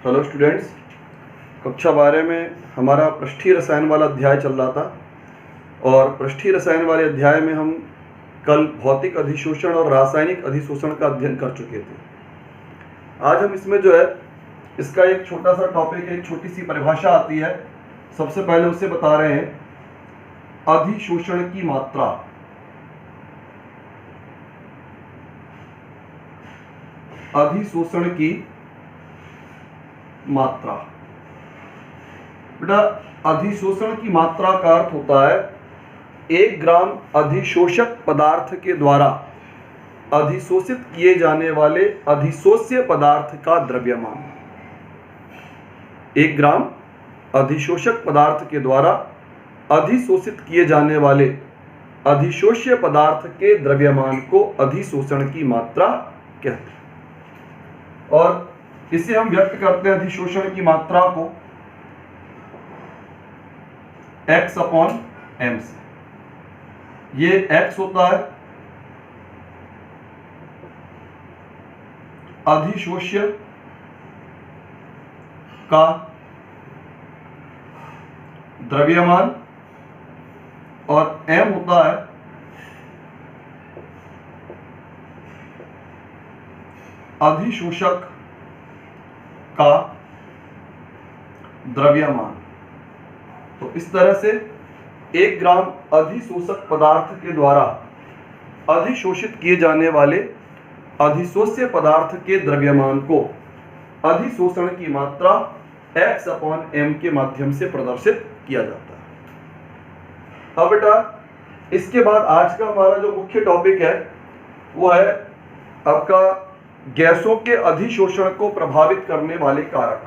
Hello students, कक्षा 12 में हमारा पृष्ठीय रसायन वाला अध्याय चल रहा था और पृष्ठीय रसायन वाले अध्याय में हम कल भौतिक अधिशोषण और रासायनिक अधिशोषण का अध्ययन कर चुके थे। आज हम इसमें जो है इसका एक छोटा सा टॉपिक, एक छोटी सी परिभाषा आती है। सबसे पहले उसे बता रहे हैं, अधिशोषण की मात्रा। अधिशोषण की मात्रा। बेटा, अधिशोषण की मात्रा का अर्थ होता है 1 ग्राम अधिशोषक पदार्थ के द्वारा अधिशोषित किए जाने वाले अधिशोष्य पदार्थ का द्रव्यमान। 1 ग्राम अधिशोषक पदार्थ के द्वारा अधिशोषित किए जाने वाले अधिशोष्य पदार्थ के द्रव्यमान को अधिशोषण की मात्रा कहते हैं। और इसे हम व्यक्त करते हैं अधिशोषण की मात्रा को x/m से। ये x होता है अधिशोष्य का द्रव्यमान और m होता है अधिशोषक का द्रव्यमान। तो इस तरह से 1 ग्राम अधिशोषक पदार्थ के द्वारा अधिशोषित किए जाने वाले अधिशोष्य पदार्थ के द्रव्यमान को अधिशोषण की मात्रा x/m के माध्यम से प्रदर्शित किया जाता है। अब बेटा, इसके बाद आज का हमारा जो मुख्य टॉपिक है वो है आपका गैसों के अधिशोषण को प्रभावित करने वाले कारक।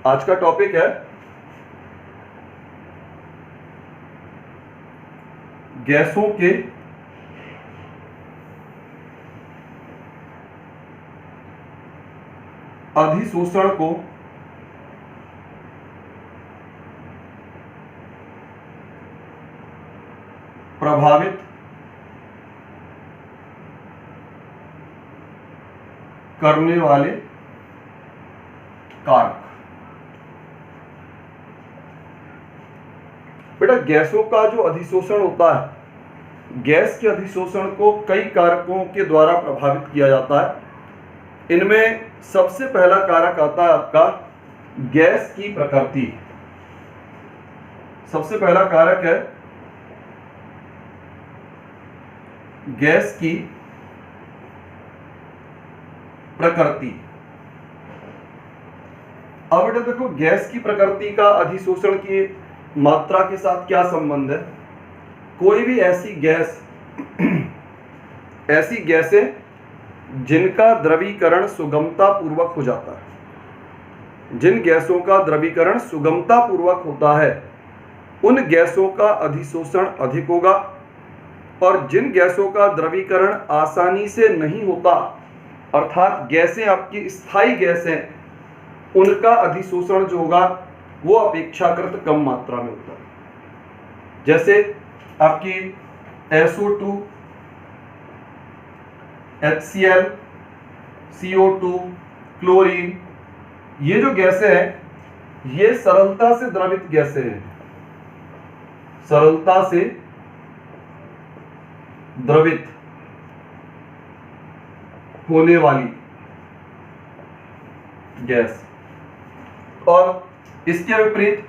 आज का टॉपिक है गैसों के अधिशोषण को प्रभावित करने वाले कारक। बेटा, गैसों का जो अधिशोषण होता है, गैस के अधिशोषण को कई कारकों के द्वारा प्रभावित किया जाता है। इनमें सबसे पहला कारक आता है आपका गैस की प्रकृति। सबसे पहला कारक है गैस की प्रकृति। अब बेटा देखो, गैस की प्रकृति का अधिशोषण की मात्रा के साथ क्या संबंध है। कोई भी ऐसी गैसें जिनका द्रवीकरण सुगमता पूर्वक हो जाता है, जिन गैसों का द्रवीकरण सुगमता पूर्वक होता है, उन गैसों का अधिशोषण अधिक होगा। और जिन गैसों का द्रवीकरण आसानी से नहीं होता, अर्थात गैसें आपकी स्थायी गैसें, उनका अधिशोषण जो होगा वो अपेक्षाकृत कम मात्रा में होता है। जैसे आपकी SO2, HCl, CO2, क्लोरीन, ये जो गैसें हैं ये सरलता से द्रवित गैसें हैं। सरलता से द्रवित होने वाली गैस। और इसके विपरीत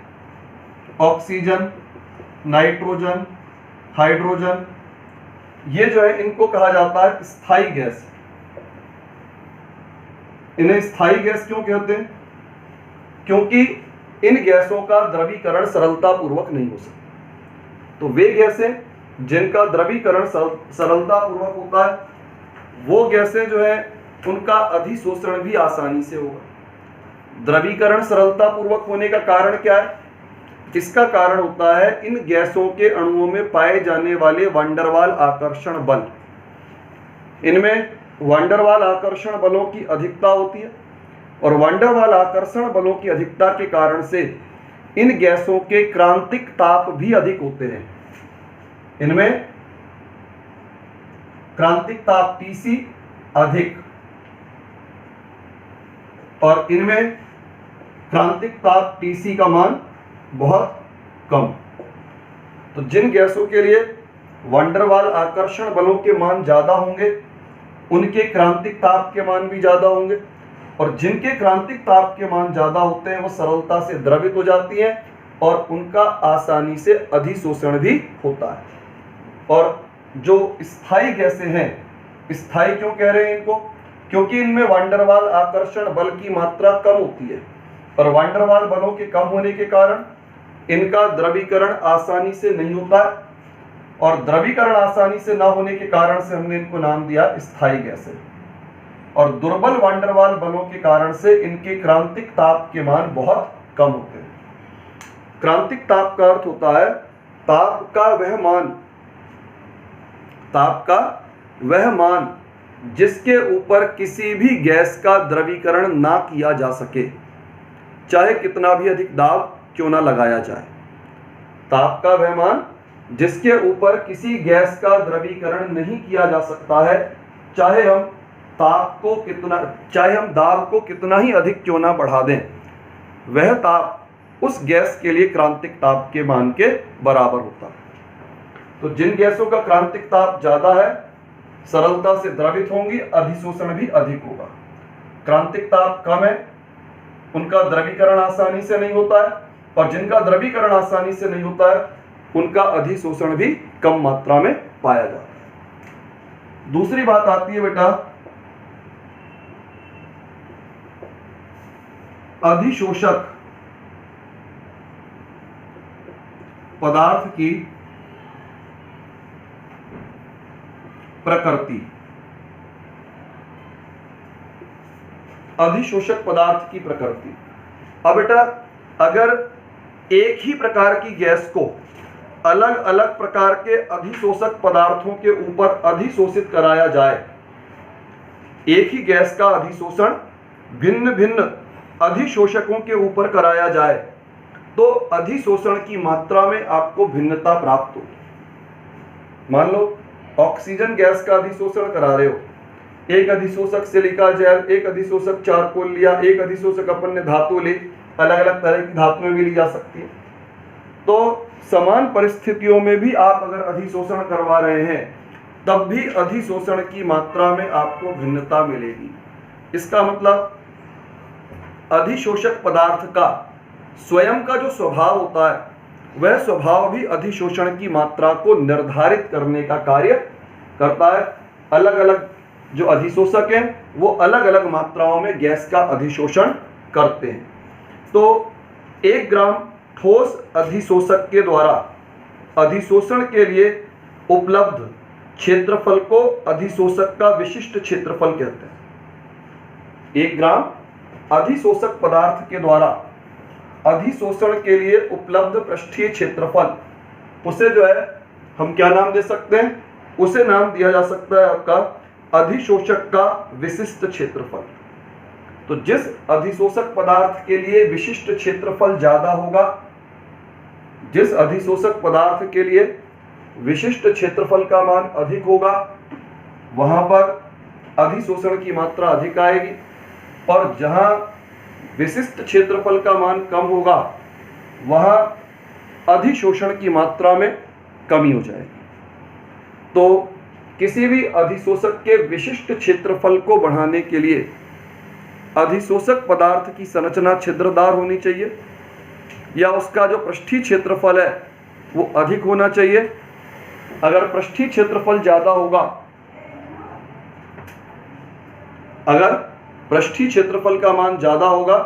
ऑक्सीजन, नाइट्रोजन, हाइड्रोजन, ये जो है इनको कहा जाता है स्थायी गैस। इन्हें स्थायी गैस क्यों कहते हैं? क्योंकि इन गैसों का द्रवीकरण सरलता पूर्वक नहीं हो सकता। तो वे गैसें जिनका द्रवीकरण सरलता पूर्वक होता है, वो गैसें जो है उनका अधिशोषण भी आसानी से होगा। द्रवीकरण सरलता पूर्वक होने का कारण क्या है? इसका कारण होता है इन गैसों के अणुओं में पाए जाने वाले वैन-डर वाल आकर्षण बल। इनमें वैन-डर वाल आकर्षण बलों की अधिकता होती है और वैन-डर वाल आकर्षण बलों की अधिकता के कारण से इन गैसों के क्रांतिक ताप भी अधिक होते हैं। इनमें क्रांतिक ताप Tc अधिक और इनमें क्रांतिक ताप Tc का मान बहुत कम। तो जिन गैसों के लिए वैन डर वाल आकर्षण बलों के मान ज़्यादा होंगे उनके क्रांतिक ताप के मान भी ज़्यादा होंगे, और जिनके क्रांतिक ताप के मान ज़्यादा होते हैं वो सरलता से द्रवित हो जाती हैं और उनका आसानी से अधिशोषण भी होता है। और जो स्थायी गैसें हैं, स्थायी क्यों कह रहे हैं इनको? क्योंकि इनमें वैन डर वाल आकर्षण बल की मात्रा कम होती है, और वैन डर वाल बलों के कम होने के कारण इनका द्रवीकरण आसानी से नहीं होता है, और द्रवीकरण आसानी से ना होने के कारण से हमने इनको नाम दिया स्थायी गैसें। और दुर्बल वैन डर वाल बलों के कारण से इनके क्रांतिक ताप के मान बहुत कम होते हैं। क्रांतिक ताप का अर्थ होता है ताप का वह मान जिसके ऊपर किसी भी गैस का द्रवीकरण ना किया जा सके, चाहे कितना भी अधिक दाब क्यों ना लगाया जाए। ताप का वह मान जिसके ऊपर किसी गैस का द्रवीकरण नहीं किया जा सकता है, चाहे हम दाब को कितना ही अधिक क्यों ना बढ़ा दें, वह ताप उस गैस के लिए क्रांतिक ताप के मान के बराबर होता है। तो जिन गैसों का क्रांतिक ताप ज्यादा है सरलता से द्रवित होंगी, अधिशोषण भी अधिक होगा। क्रांतिक ताप कम है उनका द्रवीकरण आसानी से नहीं होता है, और जिनका द्रवीकरण आसानी से नहीं होता है उनका अधिशोषण भी कम मात्रा में पाया जाता है। दूसरी बात आती है बेटा अधिशोषक पदार्थ की प्रकृति। अधिशोषक पदार्थ की प्रकृति। अब बेटा अगर एक ही प्रकार की गैस को अलग अलग प्रकार के अधिशोषक पदार्थों के ऊपर अधिशोषित कराया जाए, एक ही गैस का अधिशोषण भिन्न भिन्न अधिशोषकों के ऊपर कराया जाए तो अधिशोषण की मात्रा में आपको भिन्नता प्राप्त होगी। मान लो ऑक्सीजन गैस का अधिशोषण करा रहे हो, एक अधिशोषक सिलिका जेल, एक अधिशोषक चारकोल लिया, एक अधिशोषक अपन ने धातु ली, अलग अलग तरह की धातुएं भी ली जा सकती है। तो समान परिस्थितियों में भी आप अगर अधिशोषण करवा रहे हैं तब भी अधिशोषण की मात्रा में आपको भिन्नता मिलेगी। इसका मतलब अधिशोषक पदार्थ का स्वयं का जो स्वभाव होता है वह स्वभाव भी अधिशोषण की मात्रा को निर्धारित करने का कार्य करता है। अलग अलग जो अधिशोषक हैं वो अलग अलग मात्राओं में गैस का अधिशोषण करते हैं। तो 1 ग्राम ठोस अधिशोषक के द्वारा अधिशोषण के लिए उपलब्ध क्षेत्रफल को अधिशोषक का विशिष्ट क्षेत्रफल कहते हैं। 1 ग्राम अधिशोषक पदार्थ के द्वारा अधिशोषण के लिए उपलब्ध पृष्ठीय क्षेत्रफल, उसे जो है हम क्या नाम दे सकते हैं? उसे नाम दिया जा सकता है आपका अधिशोषक का विशिष्ट क्षेत्रफल। तो जिस अधिशोषक पदार्थ के लिए विशिष्ट क्षेत्रफल ज्यादा होगा, जिस अधिशोषक पदार्थ के लिए विशिष्ट क्षेत्रफल का मान अधिक होगा, वहां पर अधिशोषण की मात्रा अधिक आएगी, और जहां विशिष्ट क्षेत्रफल का मान कम होगा वहां अधिशोषण की मात्रा में कमी हो जाएगी। तो किसी भी अधिशोषक के विशिष्ट क्षेत्रफल को बढ़ाने के लिए अधिशोषक पदार्थ की संरचना छिद्रदार होनी चाहिए, या उसका जो पृष्ठीय क्षेत्रफल है वो अधिक होना चाहिए। अगर पृष्ठीय क्षेत्रफल ज्यादा होगा, अगर पृष्ठीय क्षेत्रफल का मान ज्यादा होगा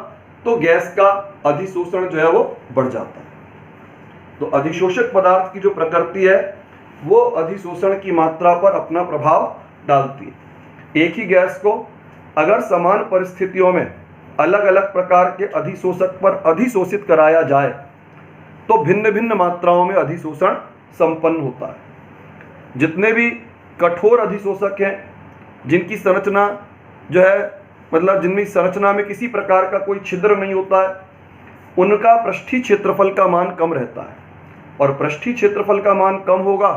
तो गैस का अधिशोषण जो है वो बढ़ जाता है। तो अधिशोषक पदार्थ की जो प्रकृति है वो अधिशोषण की मात्रा पर अपना प्रभाव डालती है। एक ही गैस को अगर समान परिस्थितियों में अलग अलग प्रकार के अधिशोषक पर अधिशोषित कराया जाए तो भिन्न भिन्न मात्राओं में अधिशोषण संपन्न होता है। जितने भी कठोर अधिशोषक हैं, जिनकी संरचना जो है मतलब जिनमें संरचना में किसी प्रकार का कोई छिद्र नहीं होता है, उनका पृष्ठीय क्षेत्रफल का मान कम रहता है, और पृष्ठीय क्षेत्रफल का मान कम होगा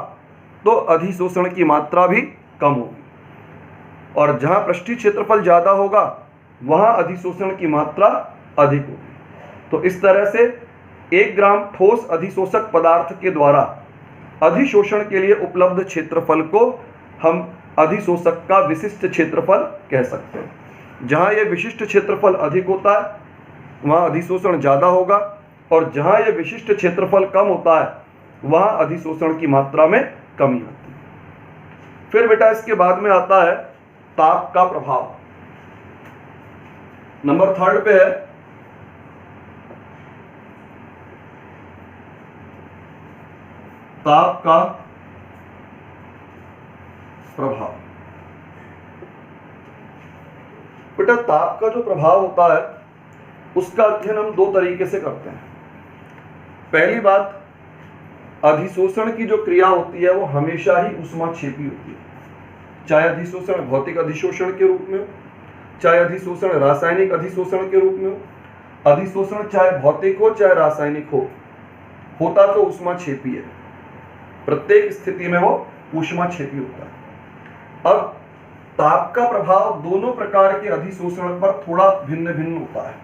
तो अधिशोषण की मात्रा भी कम होगी। और जहां पृष्ठीय क्षेत्रफल ज़्यादा होगा वहां अधिशोषण की मात्रा अधिक होगी। तो इस तरह से 1 ग्राम ठोस अधिशोषक पदार्थ के द्वारा अधिशोषण के लिए उपलब्ध क्षेत्रफल को हम अधिशोषक का विशिष्ट क्षेत्रफल कह सकते हैं। जहां यह विशिष्ट क्षेत्रफल अधिक होता है वहां अधिशोषण ज्यादा होगा, और जहां यह विशिष्ट क्षेत्रफल कम होता है वहां अधिशोषण की मात्रा में कमी आती है। फिर बेटा इसके बाद में आता है ताप का प्रभाव। नंबर 3 पे है ताप का प्रभाव। बेटा ताप का जो प्रभाव होता है उसका अध्ययन हम 2 तरीके से करते हैं। पहली बात, अधिशोषण की जो क्रिया होती है वो हमेशा ही ऊष्माक्षेपी होती है, चाहे अधिशोषण भौतिक अधिशोषण के रूप में हो, चाहे अधिशोषण रासायनिक अधिशोषण के रूप में हो। अधिशोषण चाहे भौतिक हो चाहे रासायनिक हो, होता तो ऊष्माक्षेपी है। प्रत्येक स्थिति में वो ऊष्माक्षेपी होता है। अब ताप का प्रभाव दोनों प्रकार के अधिशोषण पर थोड़ा भिन्न भिन्न होता है।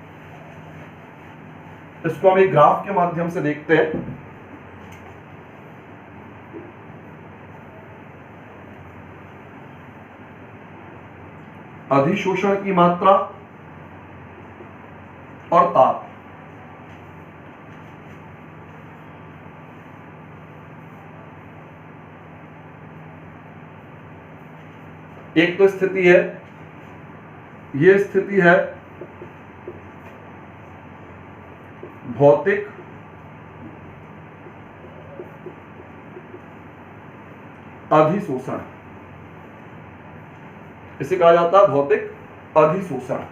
इसको हम एक ग्राफ के माध्यम से देखते हैं। अधिशोषण की मात्रा और ताप। एक तो स्थिति है, यह स्थिति है भौतिक अधिशोषण, इसे कहा जाता है भौतिक अधिशोषण।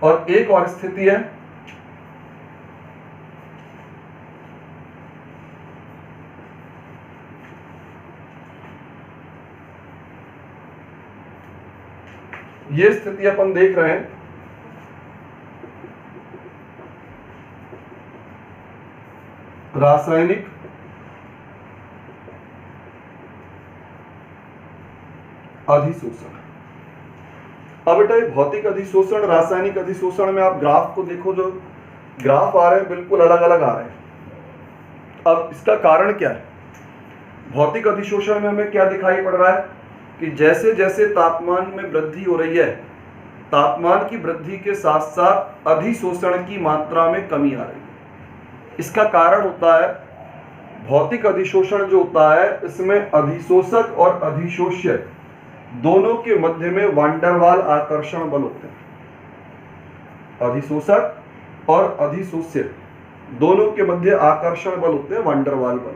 और एक और स्थिति है ये स्थिति अपन देख रहे हैं रासायनिक अधिशोषण। अब बेटा ये भौतिक अधिशोषण रासायनिक अधिशोषण में आप ग्राफ को देखो, जो ग्राफ आ रहे हैं बिल्कुल अलग अलग आ रहे हैं। अब इसका कारण क्या है? भौतिक अधिशोषण में हमें क्या दिखाई पड़ रहा है कि जैसे जैसे तापमान में वृद्धि हो रही है, तापमान की वृद्धि के साथ साथ अधिशोषण की मात्रा में कमी आ रही है। इसका कारण होता है भौतिक अधिशोषण जो होता है इसमें अधिशोषक और अधिशोष्य दोनों के मध्य में वान डेर वाल आकर्षण बल होते हैं। अधिशोषक और अधिशोष्य दोनों के मध्य आकर्षण बल होते हैं वान डेर वाल बल।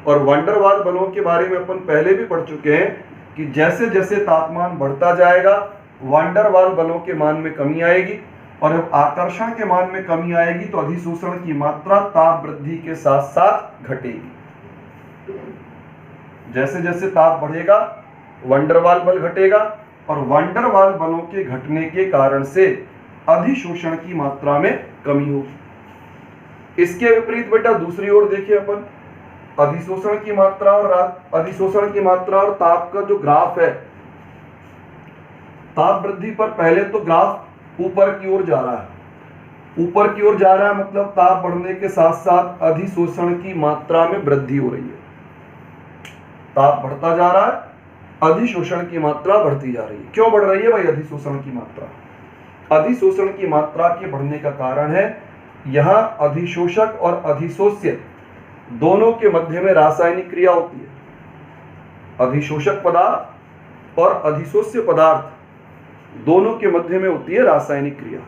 और वान डेर वाल बलों के बारे में अपन पहले भी पढ़ चुके हैं कि जैसे जैसे तापमान बढ़ता जाएगा वान डेर वाल बलों के मान में कमी आएगी, और जब आकर्षण के मान में कमी आएगी तो अधिशोषण की मात्रा ताप वृद्धि के साथ साथ घटेगी। जैसे जैसे ताप बढ़ेगा वान डेर वाल बल घटेगा, और वान डेर वाल बलों के घटने के कारण से अधिशोषण की मात्रा में कमी होगी। इसके विपरीत बेटा दूसरी ओर देखिए अपन, अधिशोषण की मात्रा और ताप का जो ग्राफ है, ताप वृद्धि पर पहले तो ग्राफ ऊपर की ओर जा रहा है। ऊपर की ओर जा रहा है मतलब ताप बढ़ने के साथ साथ अधिशोषण की मात्रा में वृद्धि हो रही है। ताप बढ़ता जा रहा है, अधिशोषण की मात्रा बढ़ती जा रही है। क्यों बढ़ रही है भाई अधिशोषण की मात्रा? अधिशोषण की मात्रा के बढ़ने का कारण है यहां अधिशोषक और अधिशोष्य दोनों के मध्य में रासायनिक क्रिया होती है। अधिशोषक पदार्थ और अधिशोष्य पदार्थ दोनों के मध्य में होती है रासायनिक क्रिया,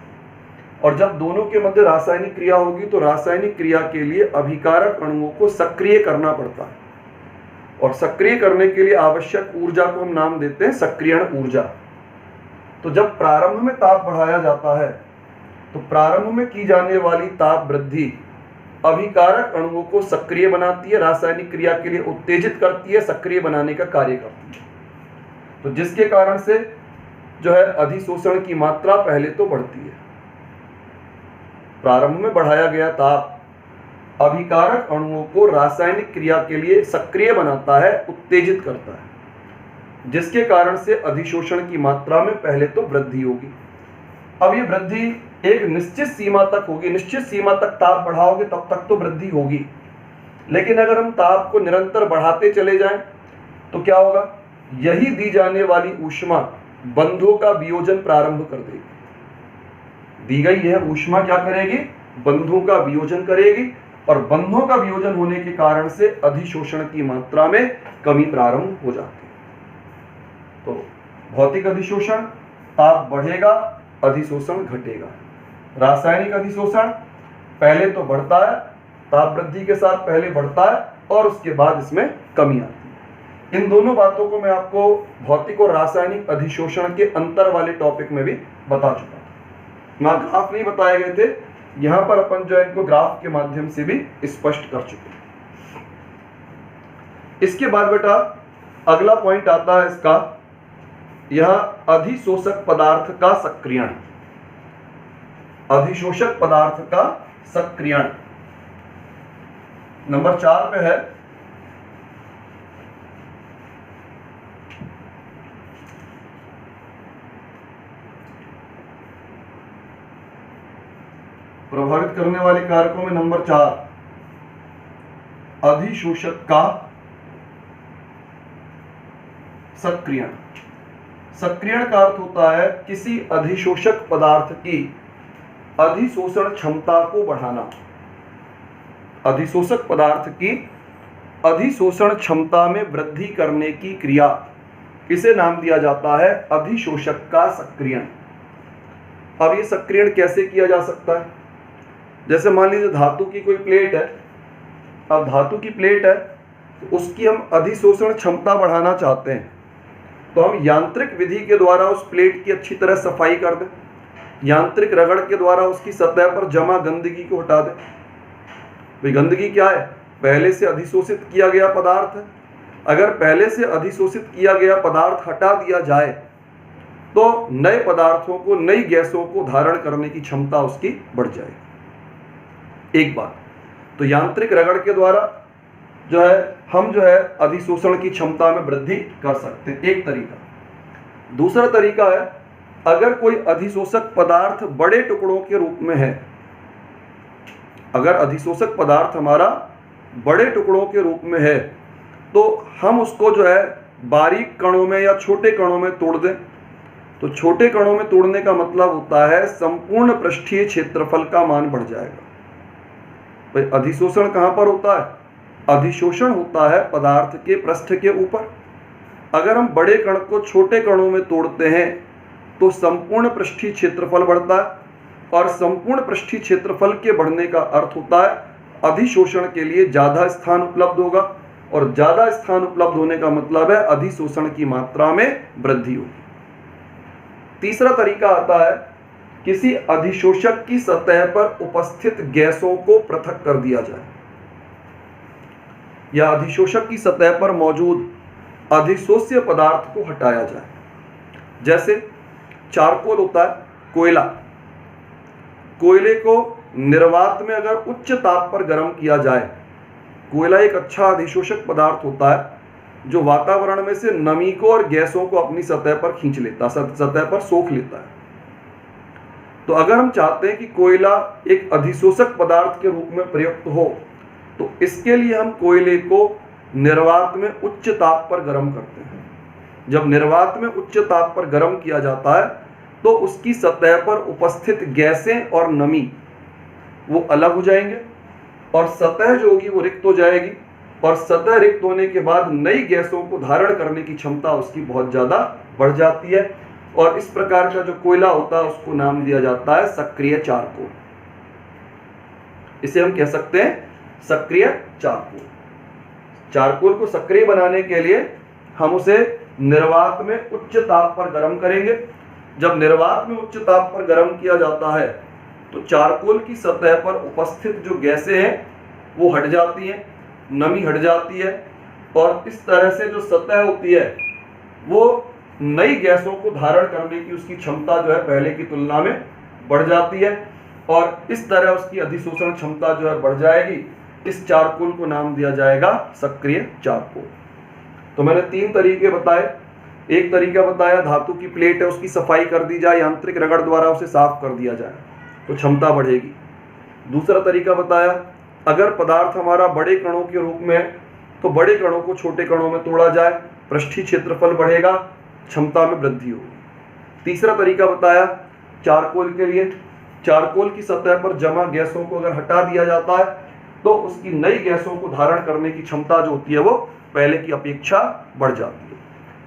और जब दोनों के मध्य रासायनिक क्रिया होगी तो रासायनिक क्रिया के लिए अभिकारक अणुओं को सक्रिय करना पड़ता है, और सक्रिय करने के लिए आवश्यक ऊर्जा को हम नाम देते हैं सक्रियण ऊर्जा। तो जब प्रारंभ में ताप बढ़ाया जाता है तो प्रारंभ में की जाने वाली ताप वृद्धि अभिकारक अणुओं को सक्रिय बनाती है, रासायनिक क्रिया के लिए उत्तेजित करती है, सक्रिय बनाने का कार्य करती है। तो जिसके कारण से जो है अधिशोषण की मात्रा पहले तो बढ़ती है। प्रारंभ में बढ़ाया गया ताप अभिकारक अणुओं को रासायनिक क्रिया के लिए सक्रिय बनाता है, उत्तेजित करता है, जिसके कारण से अधिशोषण की मात्रा में पहले तो वृद्धि होगी। अब ये वृद्धि एक निश्चित सीमा तक होगी, निश्चित सीमा तक ताप बढ़ाओगे तब तक तो वृद्धि होगी, लेकिन अगर हम ताप को निरंतर बढ़ाते चले जाएं तो क्या होगा, यही दी जाने वाली ऊष्मा बंधों का वियोजन प्रारंभ कर देगी। दी गई यह ऊष्मा क्या करेगी, बंधों का वियोजन करेगी, और बंधों का वियोजन होने के कारण से अधिशोषण की मात्रा में कमी प्रारंभ हो जाती है। तो भौतिक अधिशोषण, ताप बढ़ेगा, अधिशोषण घटेगा। रासायनिक अधिशोषण पहले तो बढ़ता है, ताप वृद्धि के साथ पहले बढ़ता है और उसके बाद इसमें कमी आती है। इन दोनों बातों को मैं आपको भौतिक और रासायनिक अधिशोषण के अंतर वाले टॉपिक में भी बता चुका था। वहां ग्राफ नहीं बताए गए थे, यहां पर अपन जो है इनको ग्राफ के माध्यम से भी स्पष्ट कर चुके हैं। इसके बाद बेटा अगला पॉइंट आता है इसका, यह अधिशोषक पदार्थ का सक्रियण। अधिशोषक पदार्थ का सक्रियण नंबर 4 पे है। प्रभावित करने वाले कारकों में नंबर 4 अधिशोषक का सक्रियण। सक्रियण का अर्थ होता है किसी अधिशोषक पदार्थ की अधिशोषण क्षमता को बढ़ाना। अधिशोषक पदार्थ की अधिशोषण क्षमता में वृद्धि करने की क्रिया, इसे नाम दिया जाता है अधिशोषक का सक्रियण। अब ये सक्रियण कैसे किया जा सकता है, जैसे मान लीजिए धातु की कोई प्लेट है, अब धातु की प्लेट है तो उसकी हम अधिशोषण क्षमता बढ़ाना चाहते हैं, तो हम यांत्रिक विधि के द्वारा उस प्लेट की अच्छी तरह सफाई कर दें, यांत्रिक रगड़ के द्वारा उसकी सतह पर जमा गंदगी को हटा दें। भाई गंदगी क्या है, पहले से अधिशोषित किया गया पदार्थ है। अगर पहले से अधिशोषित किया गया पदार्थ हटा दिया जाए तो नए पदार्थों को, नई गैसों को धारण करने की क्षमता उसकी बढ़ जाएगी। एक बात तो यांत्रिक रगड़ के द्वारा जो है हम जो है अधिशोषण की क्षमता में वृद्धि कर सकते हैं, एक तरीका। दूसरा तरीका है, अगर कोई अधिशोषक पदार्थ बड़े टुकड़ों के रूप में है, अगर अधिशोषक पदार्थ हमारा बड़े टुकड़ों के रूप में है तो हम उसको जो है बारीक कणों में या छोटे कणों में तोड़ दें। तो छोटे कणों में तोड़ने का मतलब होता है संपूर्ण पृष्ठीय क्षेत्रफल का मान बढ़ जाएगा। भाई अधिशोषण कहां पर होता है, अधिशोषण होता है पदार्थ के पृष्ठ के ऊपर। अगर हम बड़े कण को छोटे कणों में तोड़ते हैं तो संपूर्ण पृष्ठीय क्षेत्रफल बढ़ता है, और संपूर्ण पृष्ठीय क्षेत्रफल के बढ़ने का अर्थ होता है अधिशोषण के लिए ज्यादा स्थान उपलब्ध होगा, और ज्यादा स्थान उपलब्ध होने का मतलब है अधिशोषण की मात्रा में वृद्धि होगी। तीसरा तरीका आता है, किसी अधिशोषक की सतह पर उपस्थित गैसों को पृथक कर दिया जाए, या अधिशोषक की सतह पर मौजूद अधिशोष्य पदार्थ को हटाया जाए। जैसे चारकोल होता है, कोयला, कोयले को निर्वात में अगर उच्च ताप पर गर्म किया जाए, कोयला एक अच्छा अधिशोषक पदार्थ होता है जो वातावरण में से नमी को और गैसों को अपनी सतह पर खींच लेता, सतह पर सोख लेता है। तो अगर हम चाहते हैं कि कोयला एक अधिशोषक पदार्थ के रूप में प्रयुक्त हो, तो इसके लिए हम कोयले को निर्वात में उच्च ताप पर गर्म करते हैं। जब निर्वात में उच्च ताप पर गर्म किया जाता है तो उसकी सतह पर उपस्थित गैसें और नमी वो अलग हो जाएंगे, और सतह जो होगी वो रिक्त हो जाएगी, और सतह रिक्त होने के बाद नई गैसों को धारण करने की क्षमता उसकी बहुत ज्यादा बढ़ जाती है। और इस प्रकार का जो कोयला होता है उसको नाम दिया जाता है सक्रिय चारकोल। इसे हम कह सकते हैं सक्रिय चारकोल। चारकोल को सक्रिय बनाने के लिए हम उसे निर्वात में उच्च ताप पर गर्म करेंगे। जब निर्वात में उच्च ताप पर गर्म किया जाता है तो चारकोल की सतह पर उपस्थित जो गैसें हैं वो हट जाती हैं, नमी हट जाती है, और इस तरह से जो सतह होती है वो नई गैसों को धारण करने की उसकी क्षमता जो है पहले की तुलना में बढ़ जाती है, और इस तरह उसकी अधिशोषण क्षमता जो है बढ़ जाएगी। इस चारकोल को नाम दिया जाएगा सक्रिय चारकोल। तो मैंने 3 तरीके बताए, एक तरीका बताया, धातु की प्लेट है उसकी सफाई कर दी जाए, यांत्रिक रगड़ द्वारा उसे साफ कर दिया जाए तो क्षमता बढ़ेगी। दूसरा तरीका बताया, अगर पदार्थ हमारा बड़े कणों के रूप में है तो बड़े कणों को छोटे कणों में तोड़ा जाए, पृष्ठीय क्षेत्रफल बढ़ेगा, क्षमता में वृद्धि होगी। तीसरा तरीका बताया चारकोल के लिए, चारकोल की सतह पर जमा गैसों को अगर हटा दिया जाता है तो उसकी नई गैसों को धारण करने की क्षमता जो होती है वो पहले की अपेक्षा बढ़ जाती है।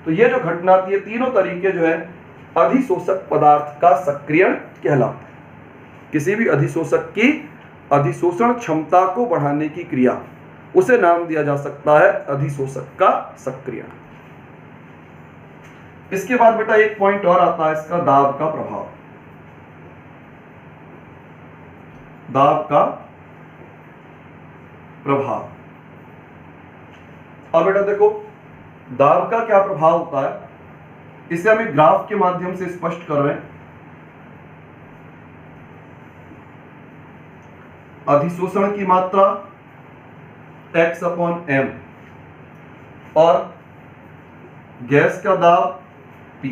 तो ये जो घटना थी, ये तीनों तरीके जो है अधिशोषक पदार्थ का सक्रियण कहलाते हैं। किसी भी अधिशोषक की अधिशोषण क्षमता को बढ़ाने की क्रिया, उसे नाम दिया जा सकता है अधिशोषक का सक्रियण। इसके बाद बेटा एक पॉइंट और आता है इसका, दाब का प्रभाव। दाब का प्रभाव। अब बेटा देखो, दाब का क्या प्रभाव होता है, इसे हम एक ग्राफ के माध्यम से स्पष्ट कर रहे हैं। अधिशोषण की मात्रा x/m और गैस का दाब P।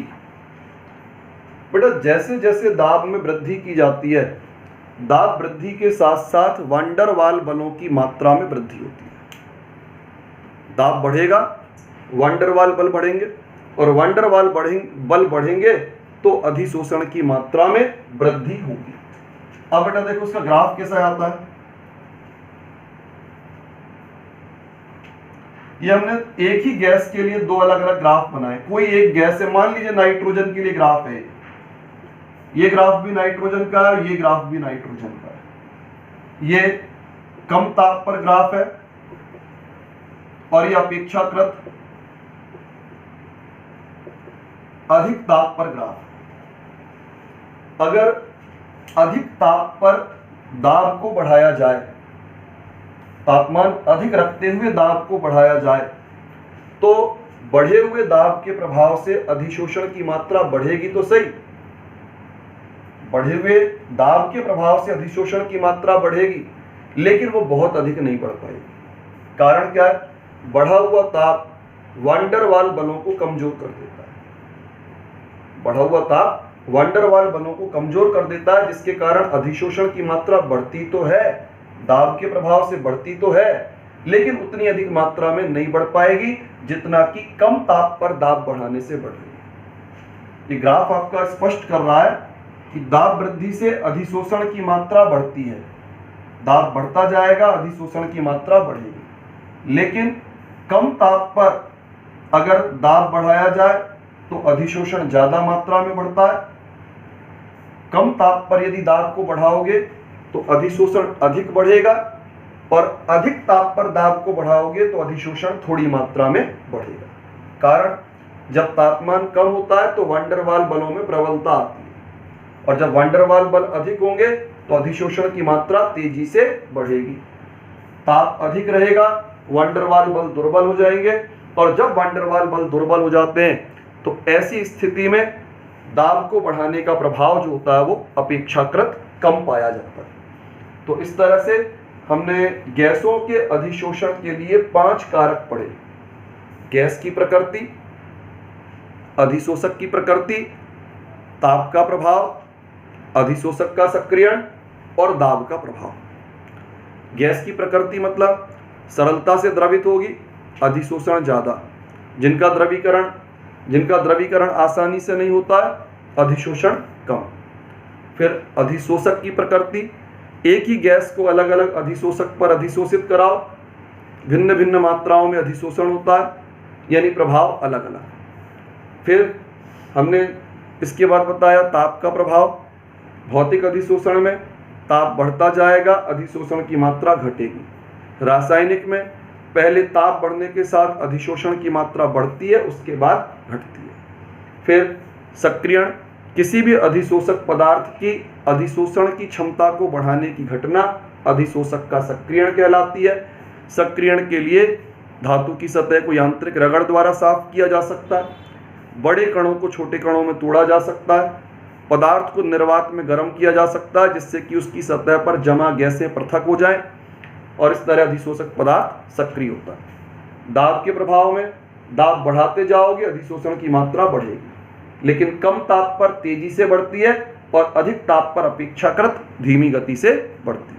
बेटा जैसे जैसे दाब में वृद्धि की जाती है, दाब वृद्धि के साथ साथ वान डर वाल बलों की मात्रा में वृद्धि होती है। दाब बढ़ेगा, वान डर वाल बल बढ़ेंगे, और वान डर वाल बल बढ़ेंगे तो अधिशोषण की मात्रा में वृद्धि होगी। अब बेटा देखो उसका ग्राफ कैसा आता है। ये हमने एक ही गैस के लिए दो अलग अलग ग्राफ बनाए। कोई एक गैस है, मान लीजिए नाइट्रोजन के लिए ग्राफ है, ये ग्राफ भी नाइट्रोजन का है, ये ग्राफ भी नाइट्रोजन का है। ये कम ताप पर ग्राफ है और ये अपेक्षाकृत अधिक ताप पर ग्राफ है। अगर अधिक ताप पर दाब को बढ़ाया जाए, तापमान अधिक रखते हुए दाब को बढ़ाया जाए तो बढ़े हुए दाब के प्रभाव से अधिशोषण की मात्रा बढ़ेगी तो सही। बढ़े हुए दाब के प्रभाव से अधिशोषण की मात्रा बढ़ेगी, लेकिन वो बहुत अधिक नहीं बढ़ पाएगी। कारण क्या है? बढ़ा हुआ ताप वान डर वाल बलों को कमजोर कर देता है। बढ़ा हुआ ताप वान डर वाल बलों को कमजोर कर देता है, जिसके कारण अधिशोषण की मात्रा बढ़ती तो है, दाब के प्रभाव से बढ़ती तो है, लेकिन उतनी अधिक मात्रा में नहीं बढ़ पाएगी जितना कि कम ताप पर दाब बढ़ाने से बढ़ रही है। ये ग्राफ आपका स्पष्ट कर रहा है कि दाब वृद्धि से अधिशोषण की मात्रा बढ़ती है, दाब बढ़ता जाएगा, अधिशोषण की मात्रा बढ़ेगी। लेकिन कम ताप पर अगर दाब बढ़ाया जाए तो अधिशोषण ज्यादा मात्रा में बढ़ता है। कम ताप पर यदि दाब को बढ़ाओगे तो अधिशोषण अधिक बढ़ेगा, और अधिक ताप पर दाब को बढ़ाओगे तो अधिशोषण थोड़ी मात्रा में बढ़ेगा। कारण जब तापमान कम होता है तो वान डर वाल बलों में प्रबलता आती है, और जब वान डर वाल बल अधिक होंगे तो अधिशोषण की मात्रा तेजी से बढ़ेगी। ताप अधिक रहेगा, वान डर वाल बल दुर्बल हो जाएंगे, और जब वान डर वाल बल दुर्बल हो जाते हैं तो ऐसी स्थिति में दाब को बढ़ाने का प्रभाव जो होता है वो अपेक्षाकृत कम पाया जाता है। तो इस तरह से हमने गैसों के अधिशोषण के लिए 5 कारक पढ़े। गैस की प्रकृति, अधिशोषक की प्रकृति, ताप का प्रभाव, अधिशोषक का सक्रियण और दाब का प्रभाव। गैस की प्रकृति मतलब सरलता से द्रवित होगी, अधिशोषण ज्यादा। जिनका द्रवीकरण आसानी से नहीं होता है, अधिशोषण कम। फिर अधिशोषक की प्रकृति, एक ही गैस को अलग अलग अधिशोषक पर अधिशोषित कराओ, भिन्न भिन्न मात्राओं में अधिशोषण होता है, यानी प्रभाव अलग अलग। फिर हमने इसके बाद बताया ताप का प्रभाव। भौतिक अधिशोषण में ताप बढ़ता जाएगा, अधिशोषण की मात्रा घटेगी। रासायनिक में पहले ताप बढ़ने के साथ अधिशोषण की मात्रा बढ़ती है, उसके बाद घटती है। फिर सक्रियण, किसी भी अधिशोषक पदार्थ की अधिशोषण की क्षमता को बढ़ाने की घटना अधिशोषक का सक्रियण कहलाती है। सक्रियण के लिए धातु की सतह को यांत्रिक रगड़ द्वारा साफ किया जा सकता है, बड़े कणों को छोटे कणों में तोड़ा जा सकता है, पदार्थ को निर्वात में गर्म किया जा सकता है जिससे कि उसकी सतह पर जमा गैसें पृथक हो जाएं, और इस तरह अधिशोषक पदार्थ सक्रिय होता है। दाब के प्रभाव में दाब बढ़ाते जाओगे अधिशोषण की मात्रा बढ़ेगी, लेकिन कम ताप पर तेजी से बढ़ती है और अधिक ताप पर अपेक्षाकृत धीमी गति से बढ़ती है।